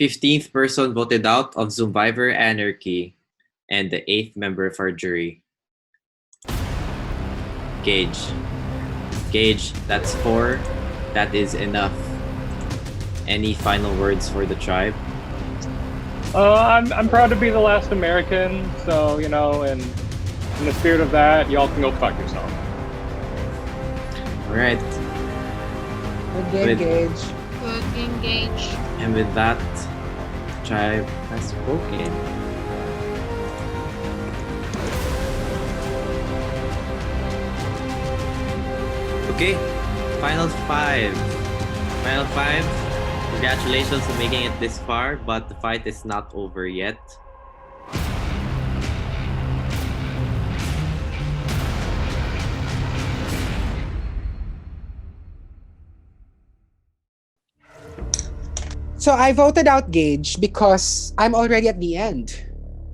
15th person voted out of Zoomvivor Anarchy, and the 8th member of our jury. Gage. Gage, that's 4. That is enough. Any final words for the tribe? I'm proud to be the last American, so and in the spirit of that, y'all can go fuck yourself. All right. Good game, Gage. Good engage. And with that, the tribe has spoken. Okay, final 5. Final 5. Congratulations on making it this far, but the fight is not over yet. So I voted out Gage because I'm already at the end.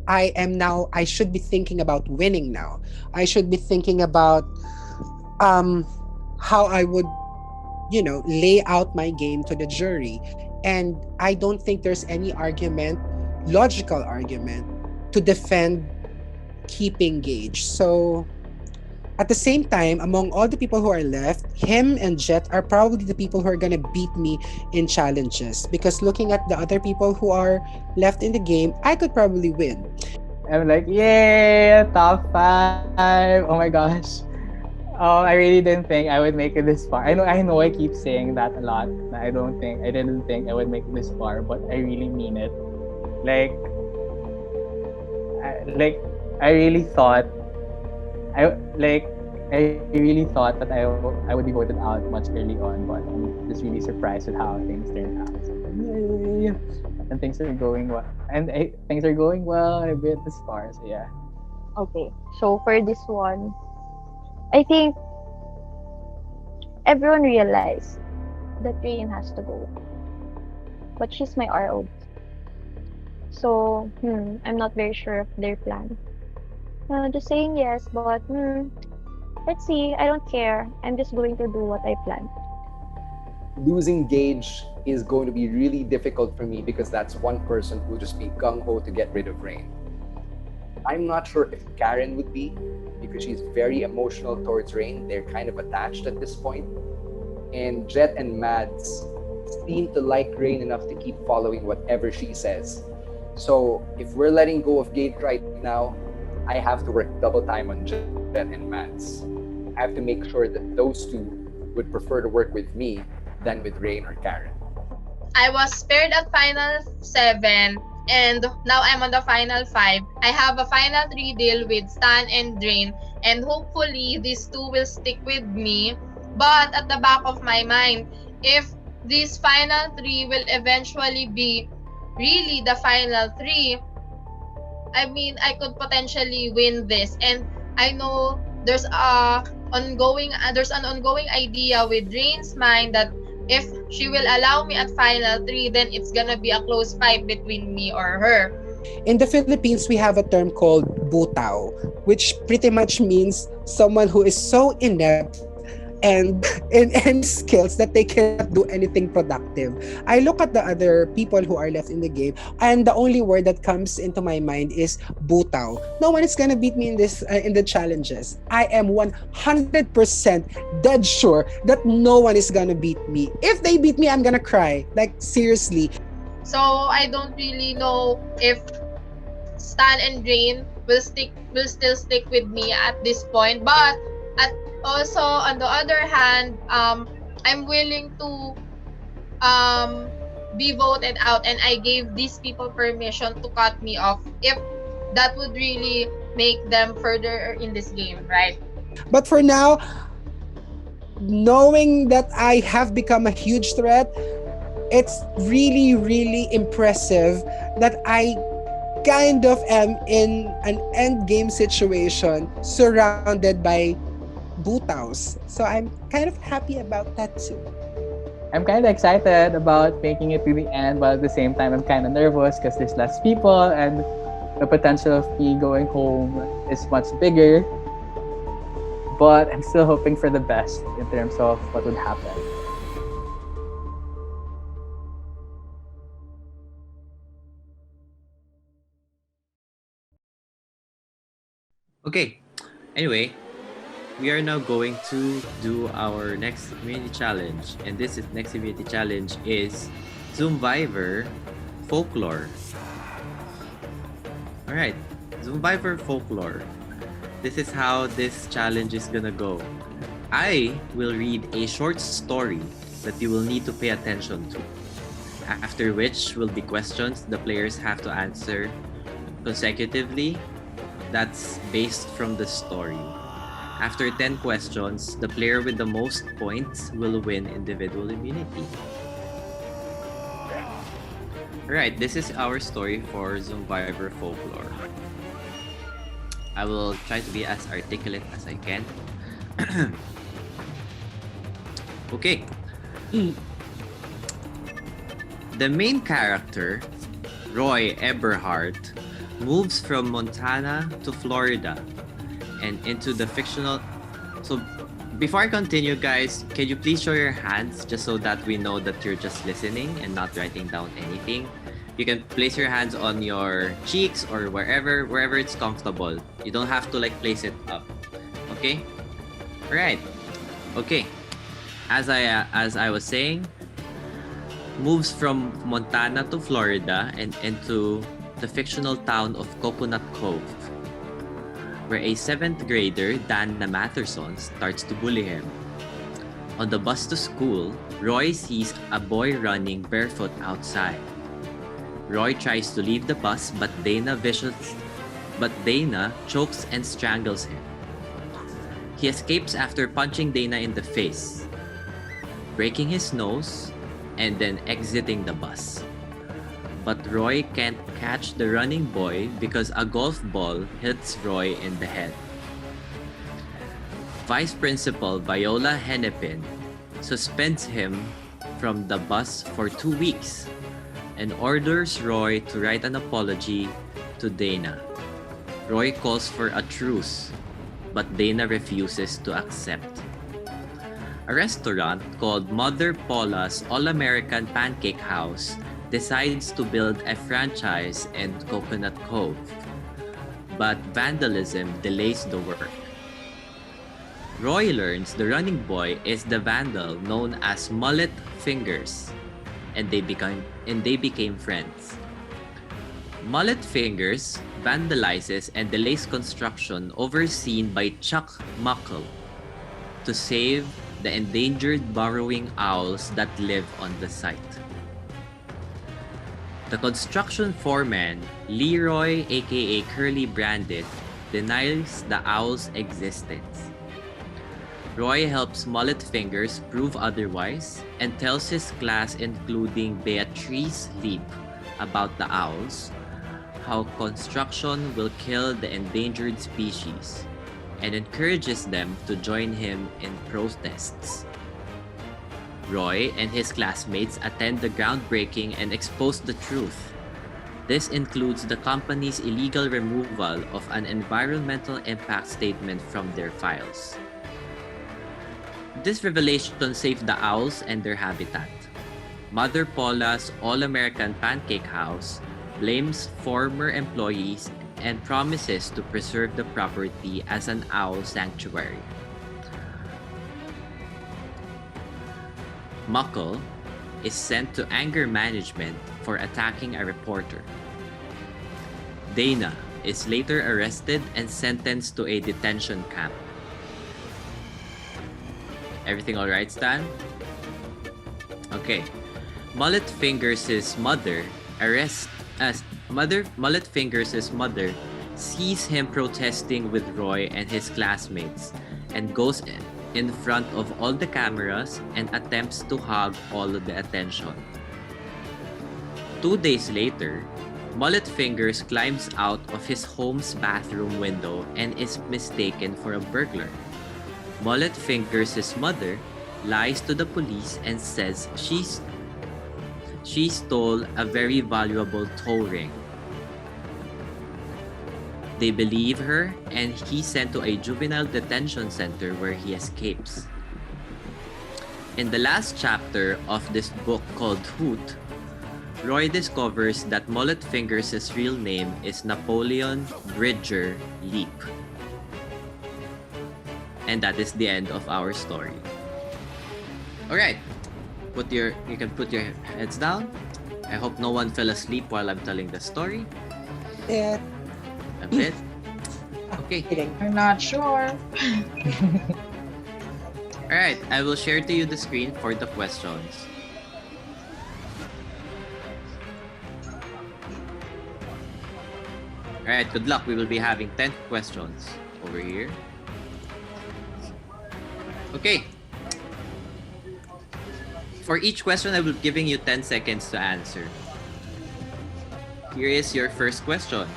I should be thinking about winning now. I should be thinking about how I would, lay out my game to the jury. And I don't think there's any logical argument, to defend keeping Gage. So at the same time, among all the people who are left, him and Jet are probably the people who are gonna beat me in challenges. Because looking at the other people who are left in the game, I could probably win. I'm like, yay, top 5. Oh my gosh. I really didn't think I would make it this far. I know I keep saying that a lot. I didn't think I would make it this far, but I really mean it. I really thought that I would be voted out much early on, but I'm just really surprised with how things turned out. So, yay! And things are going well. Things are going well. I bit this far, so yeah. Okay, so for this one, I think everyone realized that Rain has to go. But she's my RO. So, I'm not very sure of their plan. Just saying yes, but let's see. I don't care. I'm just going to do what I planned. Losing Gage is going to be really difficult for me because that's one person who will just be gung-ho to get rid of Rain. I'm not sure if Karen would be, because she's very emotional towards Rain. They're kind of attached at this point. And Jet and Mads seem to like Rain enough to keep following whatever she says. So if we're letting go of Gage right now, I have to work double time on Jet and Mads. I have to make sure that those two would prefer to work with me than with Rain or Karen. I was spared at final 7 and now I'm on the final 5. I have a final 3 deal with Stan and Drain, and hopefully these two will stick with me. But at the back of my mind, if these final 3 will eventually be really the final 3, I mean, I could potentially win this. And I know there's an ongoing idea with Drain's mind that if she will allow me at final 3, then it's gonna be a close fight between me or her. In the Philippines, we have a term called butaw, which pretty much means someone who is so inept and in skills that they cannot do anything productive. I look at the other people who are left in the game, and the only word that comes into my mind is butaw. No one is gonna beat me in this in the challenges. I am 100% dead sure that no one is gonna beat me. If they beat me, I'm gonna cry. Like, seriously. So I don't really know if Stan and Drain will still stick with me at this point. But also on the other hand, I'm willing to be voted out, and I gave these people permission to cut me off if that would really make them further in this game, right? But for now, knowing that I have become a huge threat, it's really, really impressive that I kind of am in an end game situation surrounded by butaws. So I'm kind of happy about that too. I'm kind of excited about making it to the end, but at the same time, I'm kind of nervous because there's less people and the potential of me going home is much bigger. But I'm still hoping for the best in terms of what would happen. Okay. Anyway, we are now going to do our next community challenge, and next community challenge is Zoomvivor Folklore. All right, Zoomvivor Folklore. This is how this challenge is gonna go. I will read a short story that you will need to pay attention to. After which will be questions the players have to answer consecutively. That's based from the story. After 10 questions, the player with the most points will win individual immunity. Alright, this is our story for Zoomvivor Folklore. I will try to be as articulate as I can. Okay. The main character, Roy Eberhardt, moves from Montana to Florida and into the fictional... So, before I continue, guys, can you please show your hands just so that we know that you're just listening and not writing down anything? You can place your hands on your cheeks or wherever it's comfortable. You don't have to place it up. Okay? Alright. Okay. As I was saying, moves from Montana to Florida and into the fictional town of Coconut Cove, where a 7th grader, Dana Matherson, starts to bully him. On the bus to school, Roy sees a boy running barefoot outside. Roy tries to leave the bus, but Dana chokes and strangles him. He escapes after punching Dana in the face, breaking his nose, and then exiting the bus. But Roy can't catch the running boy because a golf ball hits Roy in the head. Vice Principal Viola Hennepin suspends him from the bus for 2 weeks and orders Roy to write an apology to Dana. Roy calls for a truce, but Dana refuses to accept. A restaurant called Mother Paula's All-American Pancake House decides to build a franchise in Coconut Cove, but vandalism delays the work. Roy learns the running boy is the vandal known as Mullet Fingers, and they became friends. Mullet Fingers vandalizes and delays construction overseen by Chuck Muckle to save the endangered burrowing owls that live on the site. The construction foreman, Leroy aka Curly Brandit, denies the owl's existence. Roy helps Mullet Fingers prove otherwise and tells his class, including Beatrice Leap, about the owls, how construction will kill the endangered species, and encourages them to join him in protests. Roy and his classmates attend the groundbreaking and expose the truth. This includes the company's illegal removal of an environmental impact statement from their files. This revelation saved the owls and their habitat. Mother Paula's All-American Pancake House blames former employees and promises to preserve the property as an owl sanctuary. Muckle is sent to anger management for attacking a reporter. Dana is later arrested and sentenced to a detention camp. Everything all right, Stan? Okay. Mullet Fingers' mother sees him protesting with Roy and his classmates and goes in front of all the cameras and attempts to hog all of the attention. 2 days later, Mullet Fingers climbs out of his home's bathroom window and is mistaken for a burglar. Mullet Fingers' mother lies to the police and says she stole a very valuable toe ring. They believe her, and he's sent to a juvenile detention center where he escapes. In the last chapter of this book called Hoot, Roy discovers that Mullet Fingers' real name is Napoleon Bridger Leap, And that is the end of our story. Alright. You can put your heads down. I hope no one fell asleep while I'm telling the story. Yeah. A bit. Okay. Kidding. I'm not sure. Alright, I will share to you the screen for the questions. Alright, good luck. We will be having 10 questions over here. Okay. For each question, I will be giving you 10 seconds to answer. Here is your first question.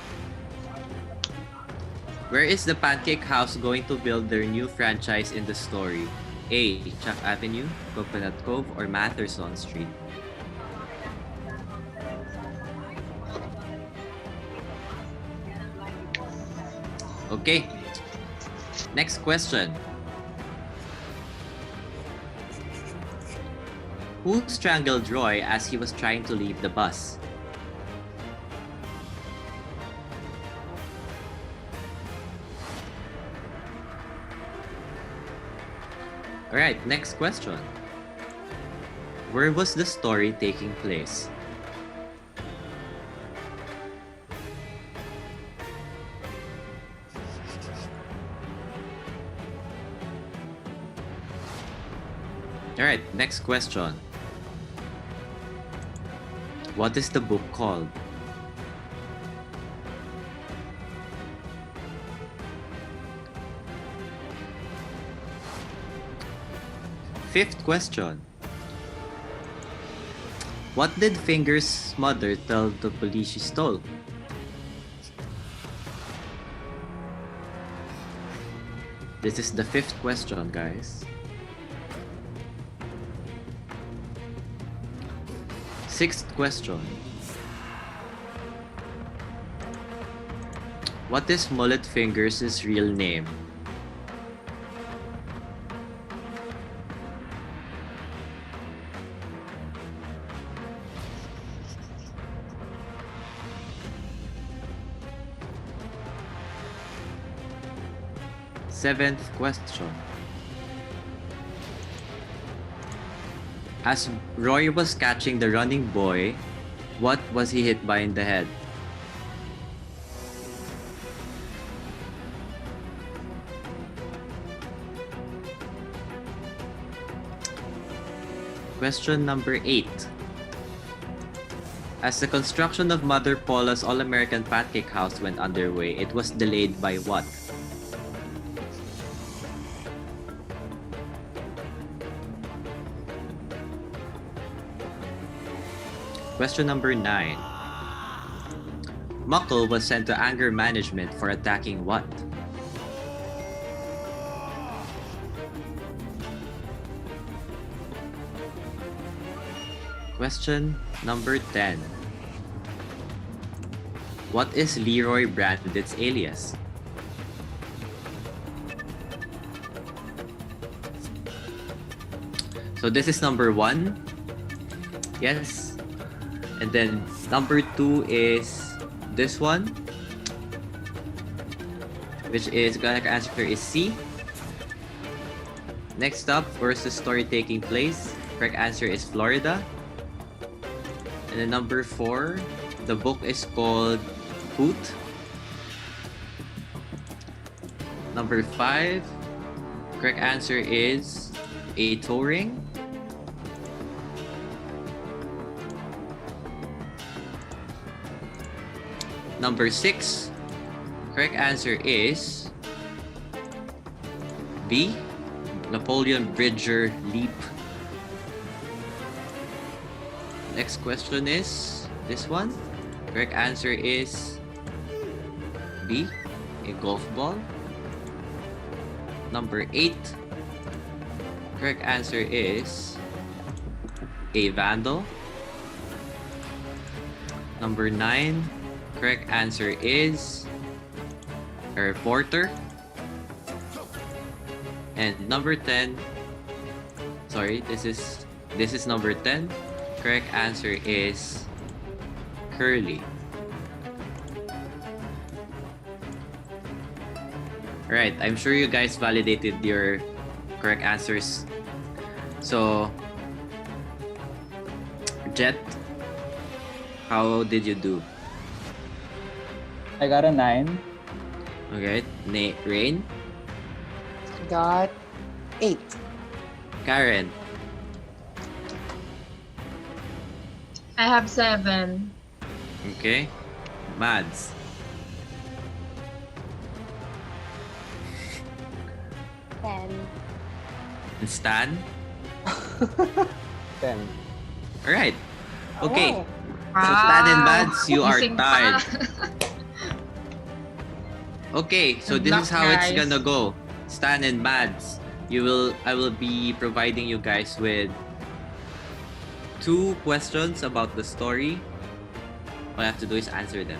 Where is the Pancake House going to build their new franchise in the story? A. Chuck Avenue, Coconut Cove, or Matherson Street? Okay. Next question. Who strangled Roy as he was trying to leave the bus? Alright, next question. Where was the story taking place? Alright, next question. What is the book called? Fifth question. What did Finger's mother tell the police she stole? This is the fifth question, guys. Sixth question. What is Mullet Fingers' real name? Seventh question. As Roy was catching the running boy, what was he hit by in the head? Question number 8. As the construction of Mother Paula's All-American Pancake House went underway, it was delayed by what? Question number 9. Muckle was sent to anger management for attacking what? Question number 10. What is Leroy Brandit's alias? So this is number 1. Yes. And then number 2 is this one, which is correct answer is C. Next up, where's the story taking place? Correct answer is Florida. And then number 4, the book is called Hoot. Number 5, correct answer is a toe ring. Number 6, correct answer is B, Napoleon Bridger Leap. Next question is this one. Correct answer is B, a golf ball. Number 8, correct answer is a vandal. Number 9, correct answer is a reporter. And number 10, sorry, this is number 10. Correct answer is Curly. Alright, I'm sure you guys validated your correct answers. So, Jet, how did you do? I got a 9. Okay, Rain, Got 8. Karen, I have 7. okay, Mads, 10. and Stan. 10. Alright, okay. Oh. So Stan and Mads, you are Gising tied. pa. Okay, so Good this luck, is how it's guys. gonna go. Stan and Mads, I will be providing you guys with 2 questions about the story. All I have to do is answer them.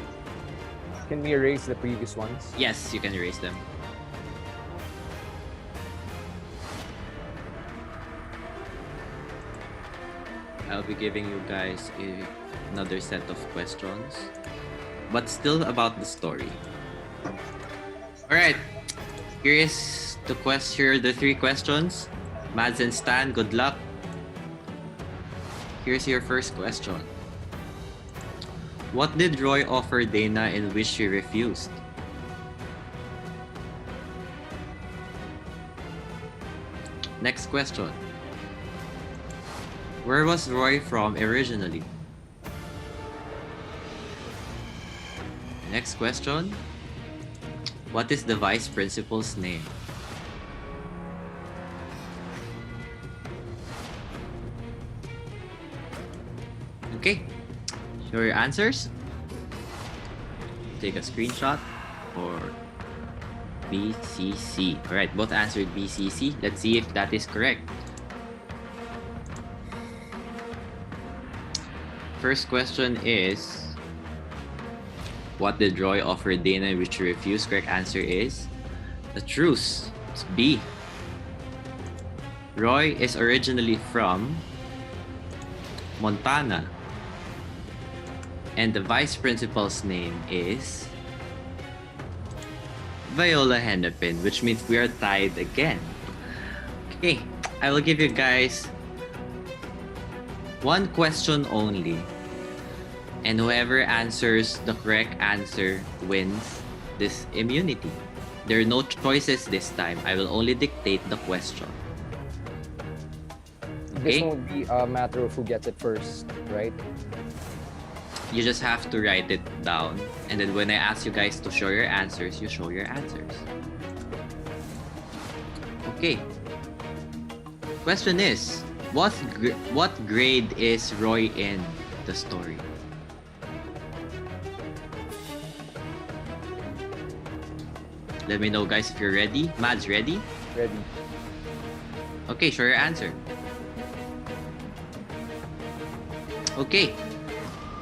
Can we erase the previous ones? Yes, you can erase them. I'll be giving you guys another set of questions, but still about the story. Alright, here are the 3 questions. Mads and Stan, good luck. Here's your first question. What did Roy offer Dana in which she refused? Next question. Where was Roy from originally? Next question. What is the vice principal's name? Okay. Show your answers. Take a screenshot for BCC. Alright, both answered BCC. Let's see if that is correct. First question is, what did Roy offer Dana which she refused? Correct answer is the truce. It's B. Roy is originally from Montana. And the vice principal's name is Viola Hennepin, which means we are tied again. Okay, I will give you guys 1 question only. And whoever answers the correct answer wins this immunity. There are no choices this time. I will only dictate the question. This Okay? won't be a matter of who gets it first, right? You just have to write it down. And then when I ask you guys to show your answers, you show your answers. Okay. Question is, what grade is Roy in the story? Let me know, guys, if you're ready. Mads, ready? Ready. Okay, show your answer. Okay.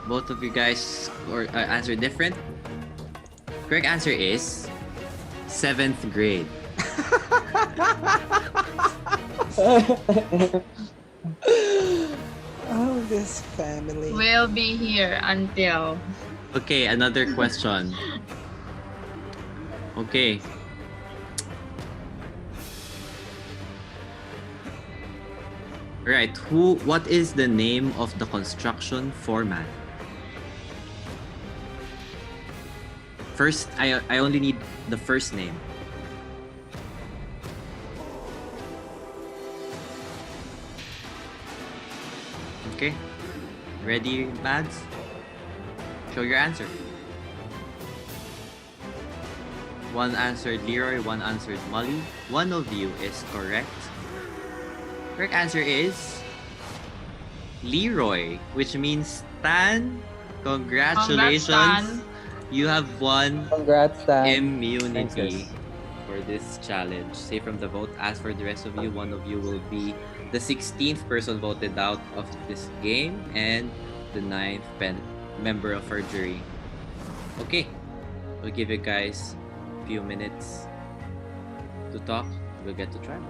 Both of you guys answer different. Correct answer is 7th grade. Oh, this family. We'll be here until. Okay, another question. Okay. Right, what is the name of the construction foreman? First, I only need the first name. Okay. Ready, Mads? Show your answer. 1 answered Leroy, 1 answered Molly. 1 of you is correct. Correct answer is Leroy, which means Stan. Congratulations. Congrats, Stan. You have won Congrats, Stan. immunity Thanks, for this challenge. Save from the vote. As for the rest of you, 1 of you will be the 16th person voted out of this game and the 9th member of our jury. Okay, we'll give you guys a few minutes to talk. We'll get to tribal.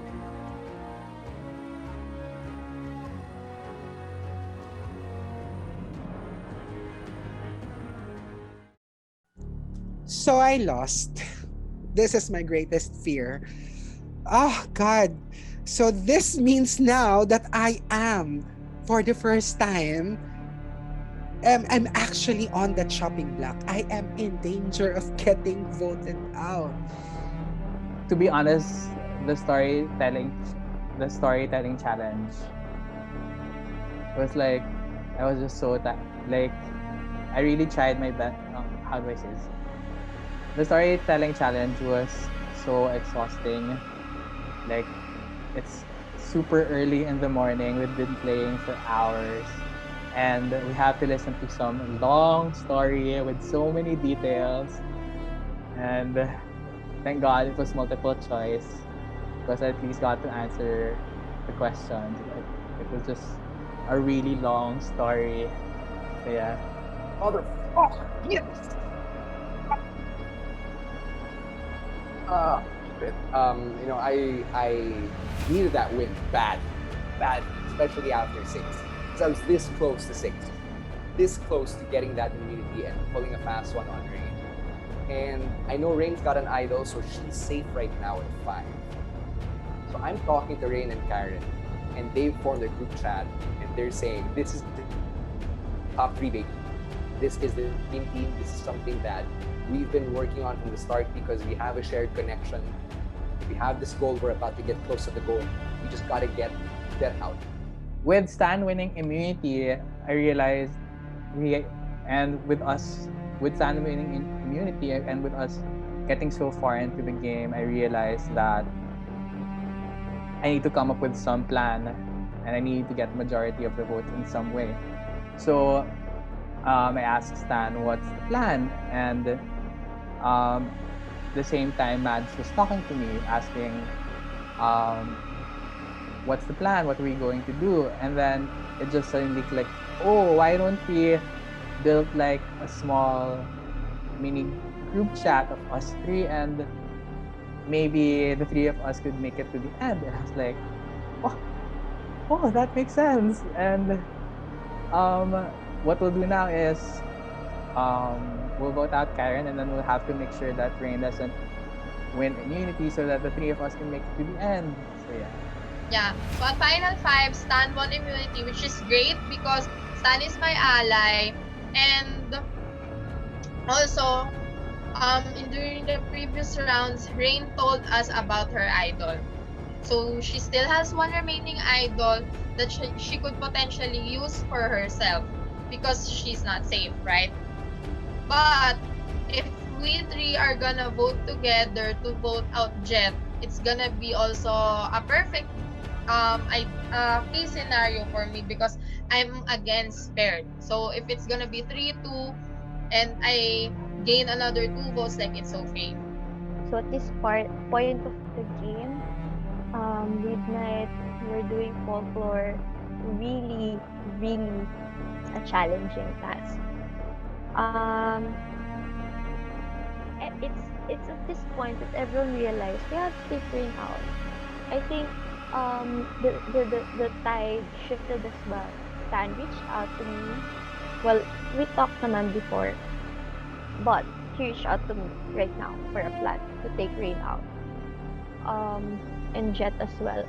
So I lost. This is my greatest fear. Oh God. So this means now that I am, for the first time, I'm actually on the chopping block. I am in danger of getting voted out. To be honest, the storytelling the storytelling challenge was like I was just so like I really tried my best. How do I say this? The storytelling challenge was so exhausting. Like it's super early in the morning. We've been playing for hours, and we have to listen to some long story with so many details. And thank God it was multiple choice because I at least got to answer the questions. But it was just a really long story. So yeah. Motherfucker! Yes! Shit. I needed that win bad, especially after 6. Because I was this close to 6, this close to getting that immunity and pulling a fast one on Rain. And I know Rain's got an idol, so she's safe right now at 5. So I'm talking to Rain and Karen, and they've formed a group chat, and they're saying, this is the top 3, baby. This is the team. This is something that we've been working on from the start because we have a shared connection. We have this goal. We're about to get close to the goal. We just got to get that out. With Stan winning immunity, I realized with Stan winning immunity and with us getting so far into the game, I realized that I need to come up with some plan and I need to get majority of the votes in some way. So I asked Stan, what's the plan? And the same time, Mads was talking to me, asking, what's the plan? What are we going to do? And then it just suddenly clicked, oh, why don't we build like a small mini group chat of us 3 and maybe the 3 of us could make it to the end. And I was like, oh, that makes sense. And what we'll do now is we'll vote out Karen and then we'll have to make sure that Rain doesn't win immunity so that the 3 of us can make it to the end. So yeah. Yeah. So at Final 5, Stan won immunity, which is great because Stan is my ally. And also, during the previous rounds, Rain told us about her idol. So she still has one remaining idol that she could potentially use for herself because she's not safe, right? But if we 3 are gonna vote together to vote out Jet, it's gonna be also a perfect case scenario for me because I'm against paired. So if it's gonna be 3-2 and I gain another 2 votes, like it's okay. So at this point of the game, midnight, we're doing folklore, really, really a challenging task. It's at this point that everyone realized we have to take Rain out. I think the tide shifted as well. Stan reached out to me. Well, we talked naman before, but he reached out to me right now for a plan to take Rain out. And Jet as well.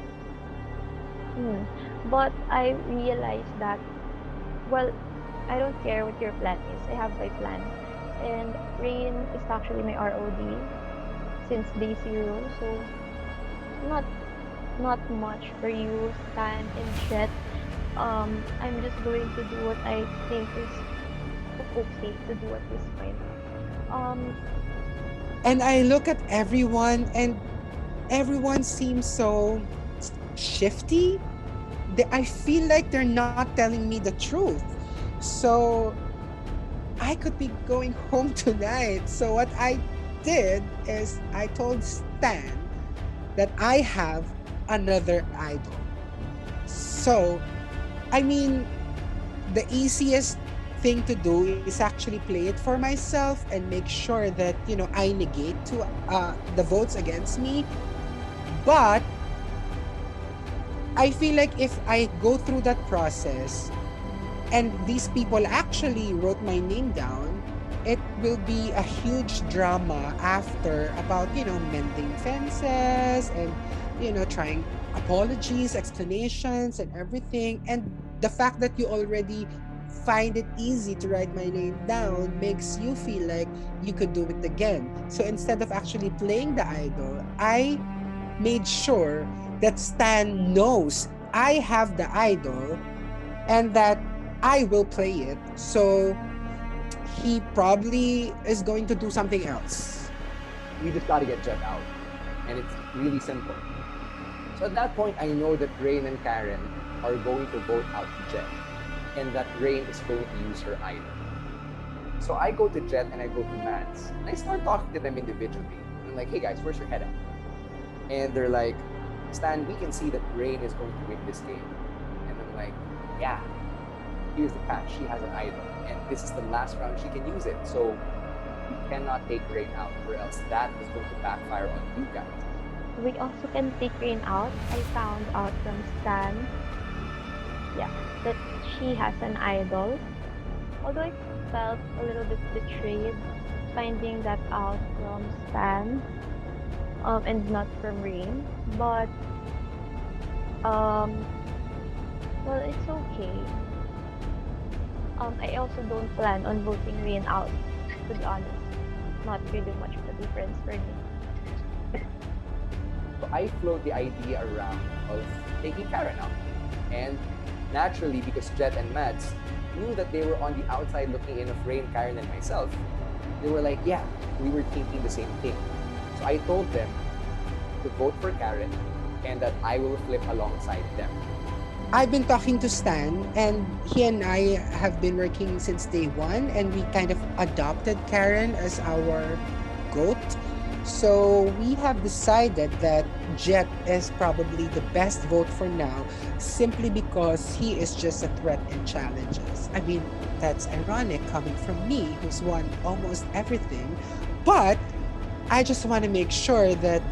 But I realized that, well, I don't care what your plan is. I have my plan. And Rain is actually my ROD since day 0. So, not much for you, Stan and Jet. I'm just going to do what I think is okay to do at this point. And I look at everyone and everyone seems so shifty. I feel like they're not telling me the truth. So I could be going home tonight. So what I did is I told Stan that I have another idol. So, I mean, the easiest thing to do is actually play it for myself and make sure that, I negate the votes against me. But I feel like if I go through that process and these people actually wrote my name down, it will be a huge drama after about, mending fences and, trying apologies, explanations, and everything. And the fact that you already find it easy to write my name down makes you feel like you could do it again. So instead of actually playing the idol, I made sure that Stan knows I have the idol and that I will play it. So he probably is going to do something else. We just got to get Jet out. And it's really simple. So at that point, I know that Rain and Karen are going to vote out Jet. And that Rain is going to use her idol. So I go to Jet and I go to Mads. And I start talking to them individually. I'm like, hey guys, where's your head at? And they're like, Stan, we can see that Rain is going to win this game. And I'm like, yeah, here's the catch. She has an idol. And this is the last round she can use it. So we cannot take Rain out, or else that is going to backfire on you guys. We also can take Rain out. I found out from Stan, that she has an idol. Although I felt a little bit betrayed finding that out from Stan, and not from Rain. But well, it's okay. I also don't plan on voting Rain out, to be honest. Not really much of a difference for me. So I float the idea around of taking Karen out. And naturally, because Jet and Mads knew that they were on the outside looking in of Rain, Karen, and myself, they were like, yeah, we were thinking the same thing. So I told them to vote for Karen and that I will flip alongside them. I've been talking to Stan, and he and I have been working since day one, and we kind of adopted Karen as our goat. So we have decided that Jet is probably the best vote for now, simply because he is just a threat in challenges. I mean, that's ironic coming from me, who's won almost everything. But I just want to make sure that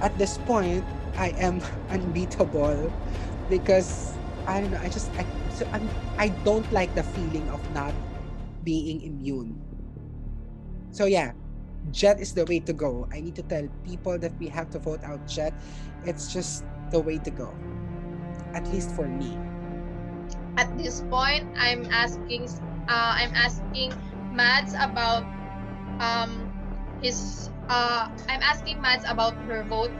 at this point, I am unbeatable, because I don't know. I don't like the feeling of not being immune. So yeah, Jet is the way to go. I need to tell people that we have to vote out Jet. It's just the way to go, at least for me. At this point, I'm asking Mads about I'm asking Mads about her vote.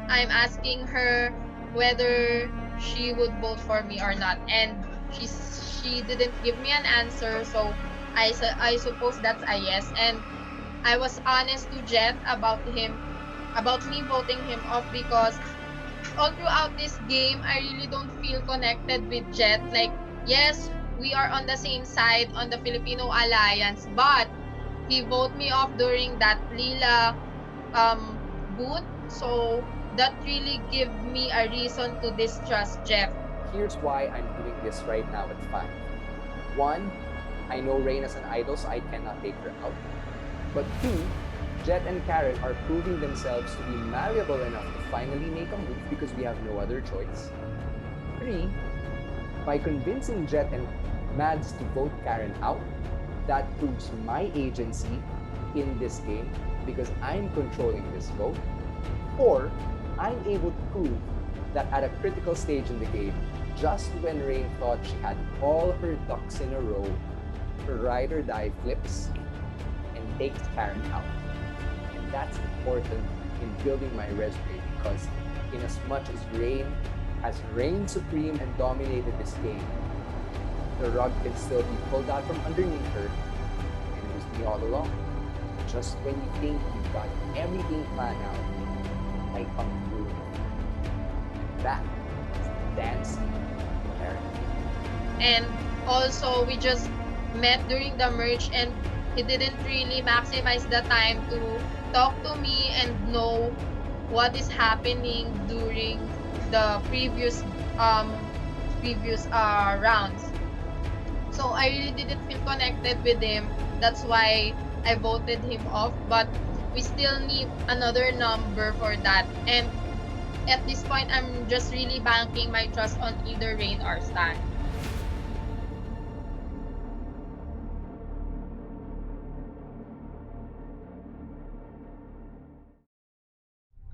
I'm asking her whether she would vote for me or not, and she didn't give me an answer, so I suppose that's a yes. And I was honest to Jet about me voting him off, because all throughout this game I really don't feel connected with Jet. Like, yes, we are on the same side on the Filipino Alliance, but he voted me off during that Lila booth, so that really give me a reason to distrust Jeff. Here's why I'm doing this right now at 5. 1, I know Rain is an idol, so I cannot take her out. But 2, Jet and Karen are proving themselves to be malleable enough to finally make a move because we have no other choice. 3, by convincing Jet and Mads to vote Karen out, that proves my agency in this game because I'm controlling this vote. 4, I'm able to prove that at a critical stage in the game, just when Rain thought she had all her ducks in a row, her ride or die flips and takes Karen out. And that's important in building my resume, because in as much as Rain has reigned supreme and dominated this game, the rug can still be pulled out from underneath her, and it was me all along. Just when you think you've got everything planned out, I come through. And that is the dancing character. And also, we just met during the merge, and he didn't really maximize the time to talk to me and know what is happening during the previous rounds. So I really didn't feel connected with him. That's why I voted him off. But we still need another number for that. And at this point, I'm just really banking my trust on either Rain or Stan.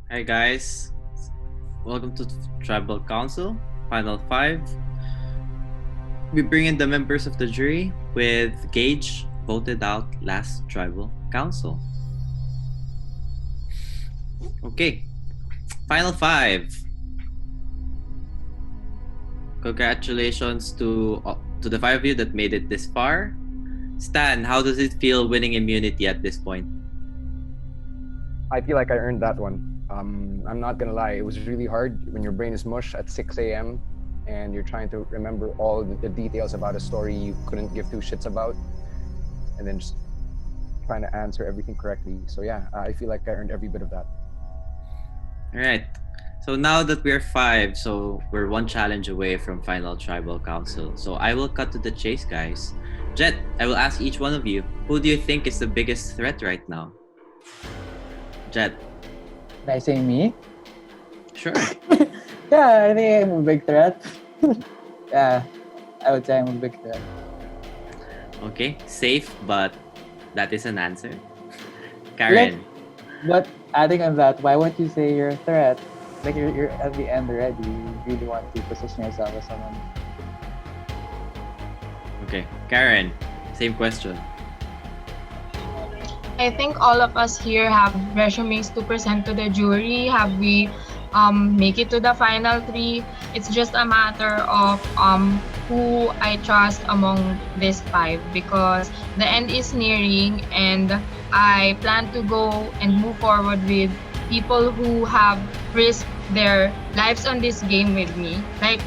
Hi guys, welcome to Tribal Council, Final 5. We bring in the members of the jury with Gage voted out last Tribal Council. Okay, Final 5. Congratulations to the 5 of you that made it this far. Stan, how does it feel winning immunity at this point? I feel like I earned that one. I'm not gonna lie, it was really hard when your brain is mush at 6 a.m. and you're trying to remember all the details about a story you couldn't give two shits about, and then just trying to answer everything correctly. So yeah, I feel like I earned every bit of that. All right. So now that we're 5, so we're one challenge away from final tribal council. So I will cut to the chase, guys. Jet, I will ask each one of you, who do you think is the biggest threat right now? Jet. Can I say me? Sure. Yeah, I think I'm a big threat. Yeah, I would say I'm a big threat. Okay, safe, but that is an answer. Karen. But adding on that, why won't you say you're a threat? Like you're at the end already. You really want to position yourself as someone. Okay, Karen, same question. I think all of us here have resumes to present to the jury. Have we make it to the final 3? It's just a matter of who I trust among these 5, because the end is nearing and I plan to go and move forward with people who have risked their lives on this game with me. Like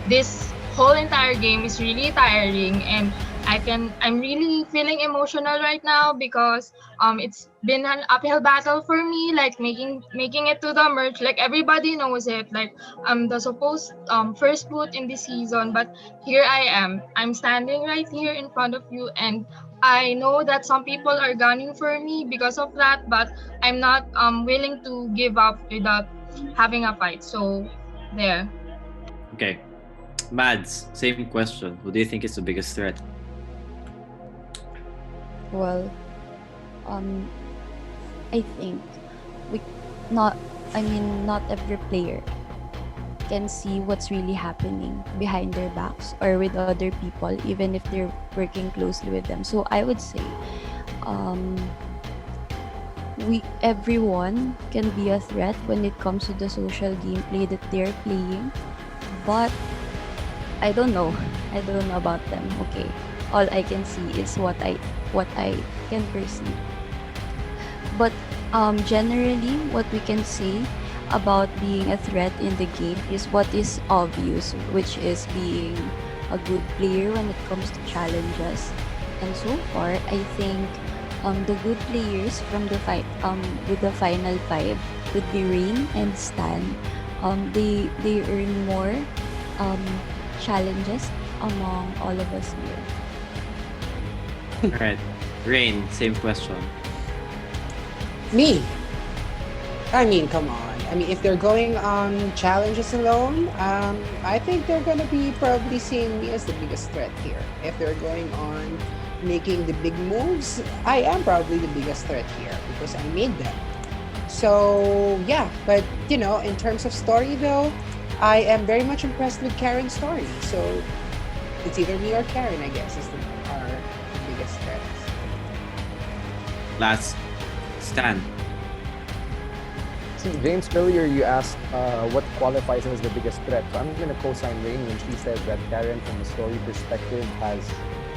this whole entire game is really tiring, and I'm really feeling emotional right now because it's been an uphill battle for me, like making it to the merge. Like everybody knows it, like I'm the supposed first boot in this season, but here I am. I'm standing right here in front of you, and I know that some people are gunning for me because of that, but I'm not willing to give up without having a fight. So there. Okay. Mads, same question. Who do you think is the biggest threat? Well, I think we not I mean not every player can see what's really happening behind their backs or with other people, even if they're working closely with them. So I would say everyone can be a threat when it comes to the social gameplay that they're playing, but I don't know. I don't know about them. Okay. All I can see is what I can perceive. But generally, what we can say about being a threat in the game is what is obvious, which is being a good player when it comes to challenges. And so far, I think the good players from the with the final 5 would be Rain and Stan. They earn more challenges among all of us here. All right. Rain, same question. Me. I mean, come on. I mean, if they're going on challenges alone, I think they're gonna be probably seeing me as the biggest threat here. If they're going on making the big moves, I am probably the biggest threat here because I made them. So yeah, but in terms of story though, I am very much impressed with Karen's story. So it's either me or Karen, I guess, are the biggest threats. Last, Stan. See, James, earlier you asked what qualifies as the biggest threat. So I'm going to co-sign Rain when she says that Karen, from a story perspective, has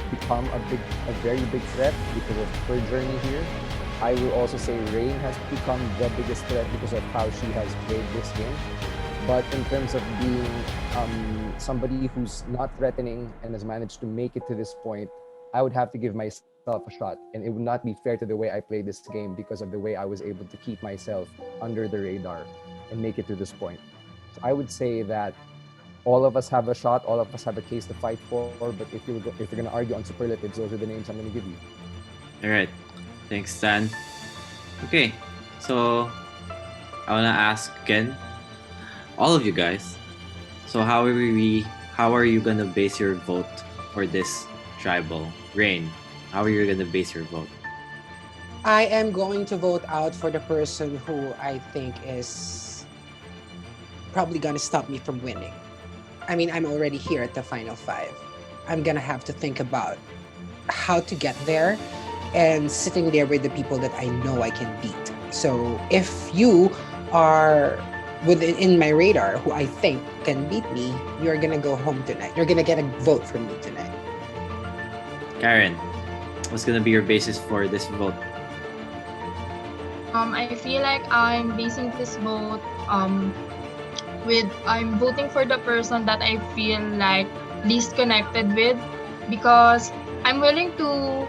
become a very big threat because of her journey here. I will also say Rain has become the biggest threat because of how she has played this game. But in terms of being somebody who's not threatening and has managed to make it to this point, I would have to give myself a shot, and it would not be fair to the way I played this game because of the way I was able to keep myself under the radar and make it to this point. So I would say that all of us have a shot, all of us have a case to fight for, but if you're going to argue on superlatives, those are the names I'm going to give you. All right. Thanks, Stan. Okay. So I want to ask again, all of you guys. So how are you going to base your vote for this tribal? Rain, how are you going to base your vote? I am going to vote out for the person who I think is probably gonna stop me from winning. I mean, I'm already here at the final 5. I'm gonna have to think about how to get there and sitting there with the people that I know I can beat. So if you are within my radar who I think can beat me, you're gonna go home tonight. You're gonna get a vote from me tonight. Karen, what's gonna be your basis for this vote? I feel like I'm basing this vote I'm voting for the person that I feel like least connected with, because I'm willing to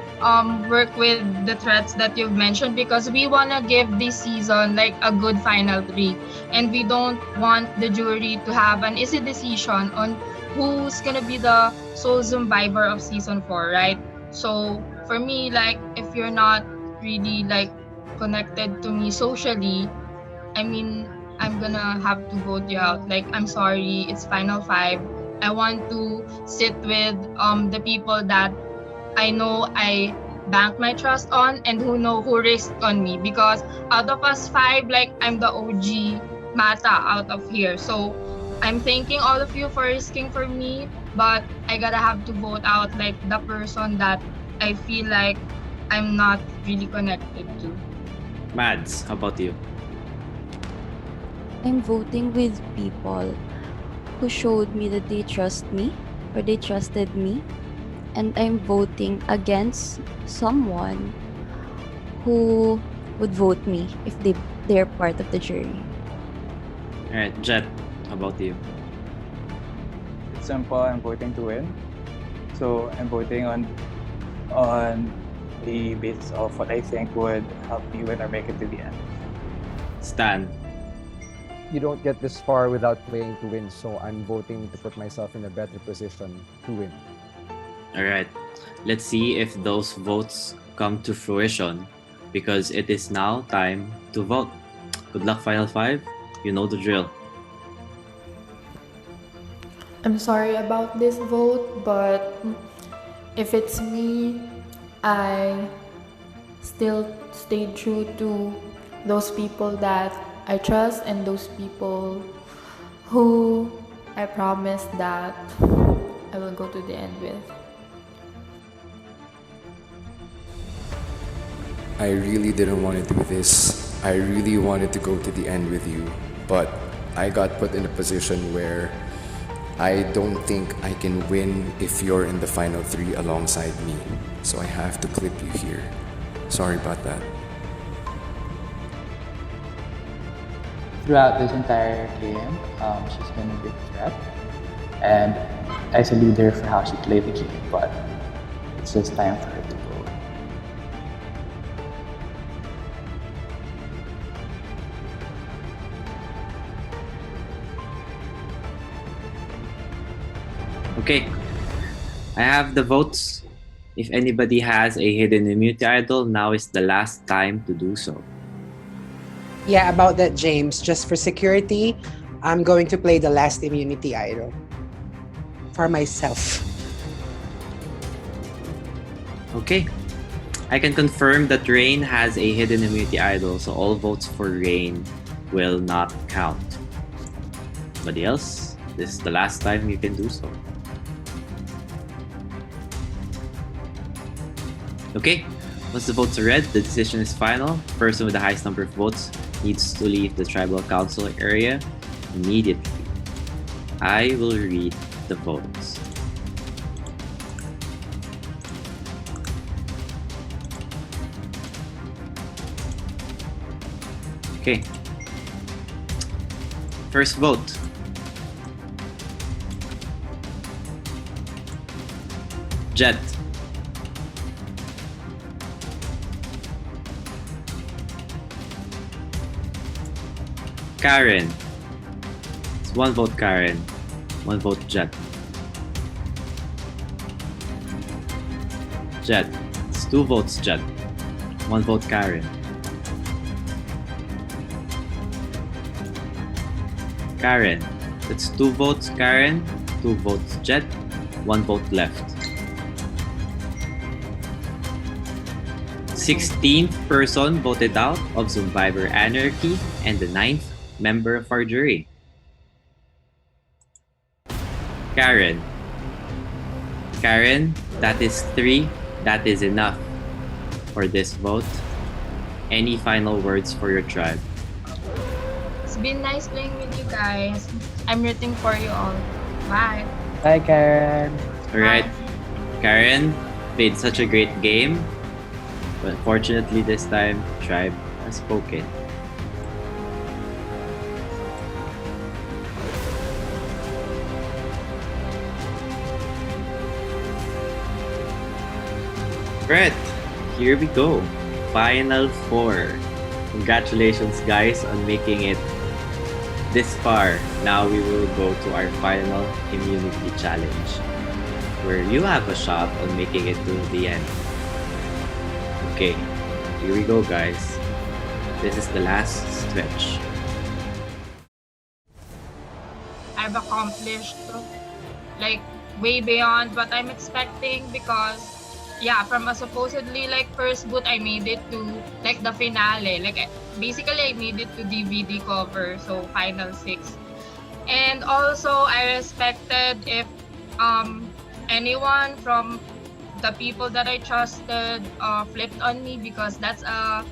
work with the threats that you've mentioned, because we wanna give this season like a good final 3, and we don't want the jury to have an easy decision on who's gonna be the sole Zoomvivor of season 4, right? So for me, like, if you're not really like connected to me socially, I mean, I'm gonna have to vote you out. Like, I'm sorry, it's final 5. I want to sit with the people that I know I bank my trust on, and who risked on me, because out of us 5, like, I'm the OG Mata out of here. So I'm thanking all of you for risking for me, but I gotta have to vote out like the person that I feel like I'm not really connected to. Mads, how about you? I'm voting with people who showed me that they trust me or they trusted me. And I'm voting against someone who would vote me if they're part of the jury. Alright, Jet, how about you? It's simple. I'm voting to win. So I'm voting on the basis of what I think would help me win or make it to the end. Stan. You don't get this far without playing to win, so I'm voting to put myself in a better position to win. Alright, let's see if those votes come to fruition, because it is now time to vote. Good luck, Final 5. You know the drill. I'm sorry about this vote, but if it's me, I still stay true to those people that I trust and those people who I promise that I will go to the end with. I really didn't want to do this. I really wanted to go to the end with you, but I got put in a position where I don't think I can win if you're in the final 3 alongside me. So I have to clip you here. Sorry about that. Throughout this entire game, she's been a big threat, and I salute her for how she played the game, but it's just time for her to go. Okay, I have the votes. If anybody has a hidden immunity idol, now is the last time to do so. Yeah, about that, James. Just for security, I'm going to play the last immunity idol for myself. Okay, I can confirm that Rain has a hidden immunity idol, so all votes for Rain will not count. Anybody else? This is the last time you can do so. Okay, once the votes are read, the decision is final. The person with the highest number of votes needs to leave the tribal council area immediately. I will read the votes. Okay. First vote. Jet. Karen. It's 1 vote Karen, 1 vote Jet. Jet. It's 2 votes Jet, 1 vote Karen. Karen. That's 2 votes Karen, 2 votes Jet, 1 vote left. 16th person voted out of Zoomvivor Anarchy and the 9th member of our jury. Karen. Karen, that is 3. That is enough for this vote. Any final words for your tribe? It's been nice playing with you guys. I'm rooting for you all. Bye. Bye, Karen. Alright, Karen played such a great game, but unfortunately this time, tribe has spoken. Alright, here we go. Final 4. Congratulations guys on making it this far. Now we will go to our final immunity challenge, where you have a shot on making it to the end. Okay, here we go guys. This is the last stretch. I've accomplished like way beyond what I'm expecting because yeah, from a supposedly like first boot, I made it to like the finale. Like basically I made it to DVD cover, so final 6. And also I respected if anyone from the people that I trusted flipped on me because that's a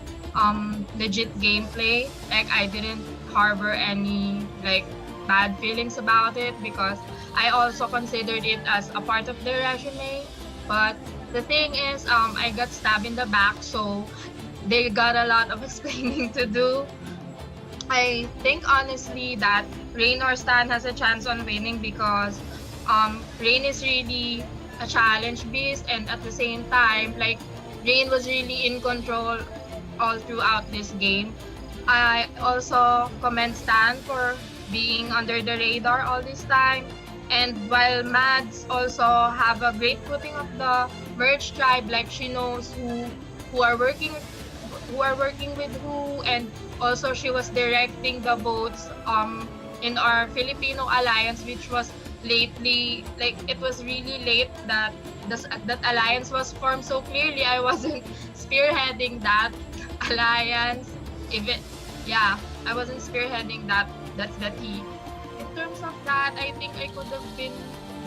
legit gameplay. Like I didn't harbor any like bad feelings about it because I also considered it as a part of the resume. But the thing is, I got stabbed in the back, so they got a lot of explaining to do. I think honestly that Rain or Stan has a chance on winning because Rain is really a challenge beast, and at the same time, like Rain was really in control all throughout this game. I also commend Stan for being under the radar all this time. And while Mads also have a great footing of the merge tribe, like she knows who are working with who, and also she was directing the votes in our Filipino Alliance, which was lately, like it was really late that that alliance was formed. So clearly I wasn't spearheading that alliance. Even I wasn't spearheading that. That's the key. In terms of that, I think I could have been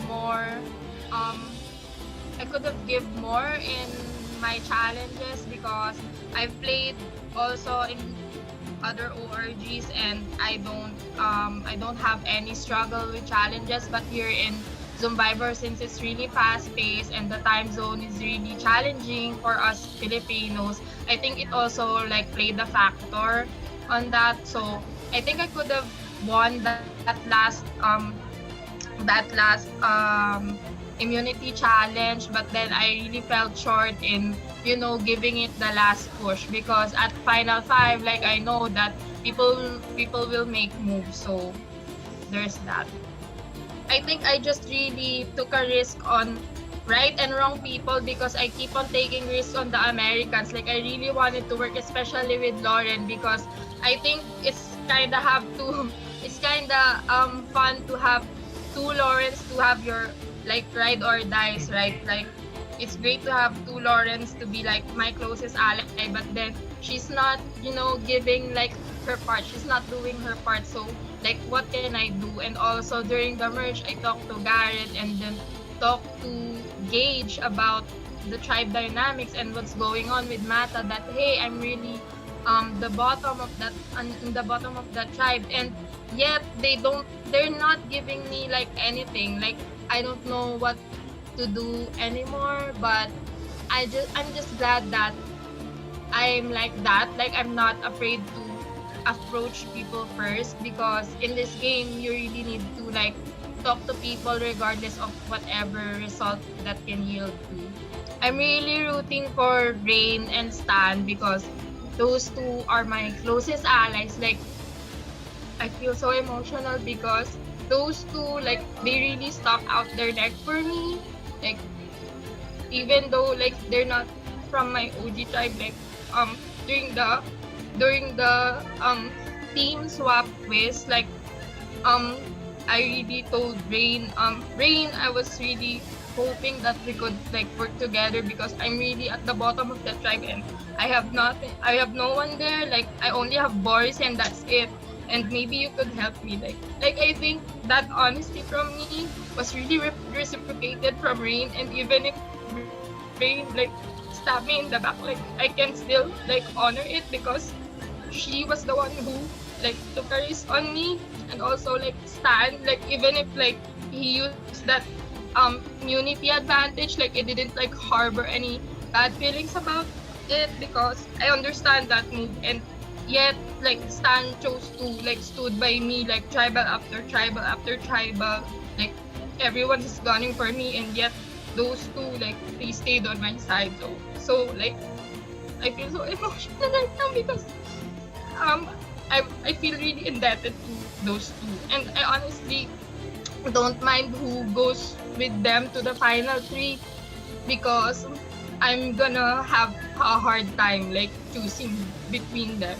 more. I could have give more in my challenges because I've played also in other ORGs and I don't have any struggle with challenges. But here in Zoomvivor, since it's really fast-paced and the time zone is really challenging for us Filipinos, I think it also like played a factor on that. So I think I could have won that last immunity challenge, but then I really felt short in giving it the last push because at final 5, like I know that people will make moves, so there's that. I think I just really took a risk on right and wrong people because I keep on taking risks on the Americans. Like I really wanted to work especially with Lauren because I think it's kind of fun to have 2 Laurens to have your like ride or dies, right? Like it's great to have 2 Laurens to be like my closest ally, but then she's not giving like her part, she's not doing her part, so like what can I do? And also during the merge I talked to Garrett and then talked to Gage about the tribe dynamics and what's going on with Mata, that hey, I'm really the bottom of that tribe, and yet they're not giving me like anything. Like I don't know what to do anymore, but I'm just glad that I'm like that. Like I'm not afraid to approach people first because in this game you really need to like talk to people regardless of whatever result that can yield to. I'm really rooting for Rain and Stan because those 2 are my closest allies. Like I feel so emotional because those 2, like they really stuck out their neck for me. Like even though like they're not from my OG tribe, like during the team swap quiz, like I really told Rain, I was really hoping that we could like work together because I'm really at the bottom of the tribe and I have nothing. I have no one there. Like I only have Boris and that's it. And maybe you could help me. Like I think that honesty from me was really reciprocated from Rain. And even if Rain like stabbed me in the back, like I can still like honor it because she was the one who like took a risk on me. And also like Stan, like even if like he used that immunity advantage, like it didn't like harbor any bad feelings about it because I understand that move. And yet like Stan chose to like stood by me like tribal after tribal after tribal, like everyone is gunning for me, and yet those two like they stayed on my side. So like I feel so emotional right now because I feel really indebted to those two, and I honestly don't mind who goes with them to the final three because I'm gonna have a hard time like choosing between them.